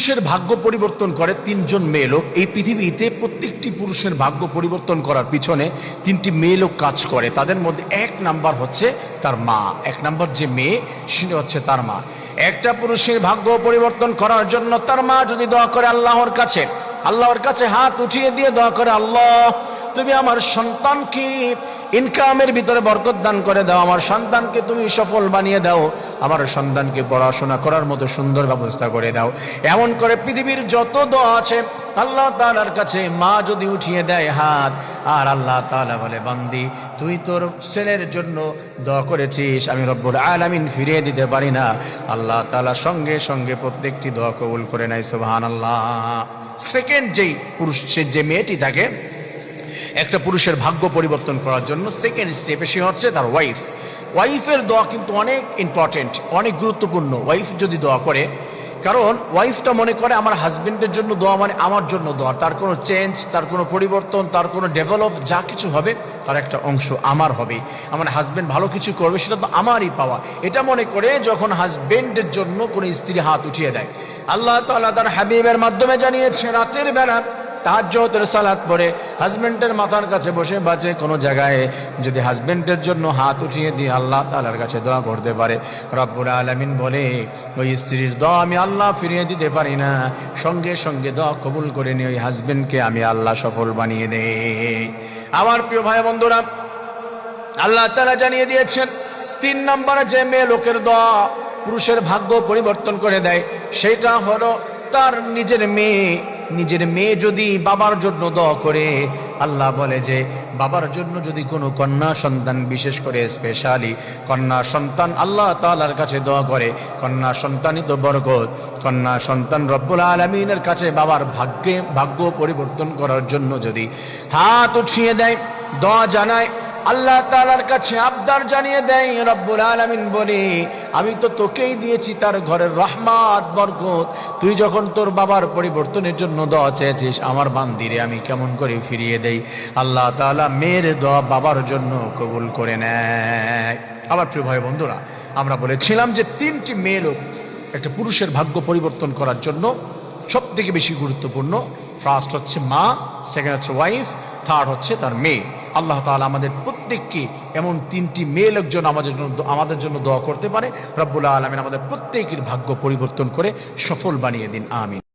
পুরুষের ভাগ্য পরিবর্তন করে তিনজন মেয়ে লোক। এই পৃথিবীতে প্রত্যেকটি পুরুষের ভাগ্য পরিবর্তন করার পিছনে তিনটি মেয়ে লোক কাজ করে। তাদের মধ্যে এক নাম্বার হচ্ছে তার মা। এক নাম্বার যে মেয়ে সে হচ্ছে তার মা। একটা পুরুষের ভাগ্য পরিবর্তন করার জন্য তার মা যদি দোয়া করে আল্লাহর কাছে হাত উঠিয়ে দিয়ে দোয়া করে, আল্লাহ তুমি আমার সন্তানকে ইনকামের ভিতরে বরকত দান করে দাও, আমার সন্তানকে তুমি সফল বানিয়ে দাও, আমার সন্তানকে পড়াশোনা করার মতো সুন্দর ব্যবস্থা করে দাও। এমন করে পৃথিবীর যত দোয়া আছে আল্লাহ তাআলার কাছে মা যদি উঠিয়ে দেয় হাত, আর আল্লাহ তাআলা বলে, বান্দি তুই তোর ছেলের জন্য দোয়া করেছিস, আমি রব্বুল আলামিন ফিরিয়ে দিতে পারি না। আল্লাহ তাআলা সঙ্গে সঙ্গে প্রত্যেকটি দোয়া কবুল করে নেয়। সুবহানাল্লাহ। সেকেন্ড যেই পুরুষ, যে মেয়েটি থাকে একটা পুরুষের ভাগ্য পরিবর্তন করার জন্য সেকেন্ড স্টেপে, সে হচ্ছে তার ওয়াইফের দোয়া কিন্তু অনেক ইম্পর্টেন্ট, অনেক গুরুত্বপূর্ণ। ওয়াইফ যদি দোয়া করে, কারণ ওয়াইফটা মনে করে আমার হাজবেন্ডের জন্য দোয়া মানে আমার জন্য দোয়া, তার কোনো চেঞ্জ, তার কোনো পরিবর্তন, তার কোনো ডেভেলপ যা কিছু হবে তার একটা অংশ আমার হবে। আমার হাজবেন্ড ভালো কিছু করবে সেটা তো আমারই পাওয়া, এটা মনে করে যখন হাজবেন্ডের জন্য কোনো স্ত্রী হাত উঠিয়ে দেয়, আল্লাহ তাআলা তার হাবিবের মাধ্যমে জানিয়েছে রাতের বেলা তাহাজ্জুদের সালাত পড়ে হাজবেন্ডের মাথার কাছে বসে বাজে কোনো জায়গায় যদি হাজবেন্ডের জন্য হাত উঠিয়ে দিয়ে আল্লাহ তাআলার কাছে দোয়া করতে পারে, রব্বুল আলামিন বলে ওই স্ত্রীর দোয়া আমি আল্লাহ ফিরিয়ে দিতে পারি না, সঙ্গে সঙ্গে দোয়া কবুল করে নিয়ে ওই হাজবেন্ডকে আমি আল্লাহ সফল বানিয়ে দেই। আমার প্রিয় ভাই বন্ধুরা, আল্লাহ তাআলা জানিয়ে দিয়েছেন 3 নম্বরে যে মেয়ে লোকের দোয়া পুরুষের ভাগ্য পরিবর্তন করে দেয় সেটা হলো তার নিজের মেয়ে যদি বাবার জন্য দোয়া করে, আল্লাহ বলে যে বাবার জন্য যদি কোনো কন্যা সন্তান, বিশেষ করে স্পেশালি কন্যা সন্তান আল্লাহ তাআলার কাছে দোয়া করে, কন্যা সন্তানই তো বরকত, কন্যা সন্তান রব্বুল আলামিনের কাছে বাবার ভাগ্য পরিবর্তন করার জন্য যদি হাত উঠিয়ে দেয়, দোয়া জানায়, আল্লাহ তাআলার কাছে আবদার জানিয়ে দেয়, রব্বুল আলামিন বলে আমি তো তোকেই দিয়েছি তার ঘরের রহমত বরকত, তুই যখন তোর বাবার পরিবর্তনের জন্য দোয়া চেয়েছিস আমার বান্দিরে আমি কেমন করে ফিরিয়ে দেই। আল্লাহ তাআলা মেয়ের দোয়া বাবার জন্য কবুল করে নেয়। আমার প্রিয় ভাই বন্ধুরা, আমরা বলেছিলাম যে 3টি মেয়ে লোক একটা পুরুষের ভাগ্য পরিবর্তন করার জন্য সব থেকে বেশি গুরুত্বপূর্ণ। ফার্স্ট হচ্ছে মা, সেকেন্ড হচ্ছে ওয়াইফ, থার্ড হচ্ছে তার মেয়ে। আল্লাহ তাআলা আমাদের প্রত্যেককে এমন 3টি মেয়ে লোকজন আমাদের জন্য দোয়া করতে পারে। রব্বুল আলামিন আমাদের প্রত্যেকের ভাগ্য পরিবর্তন করে সফল বানিয়ে দিন, আমিন।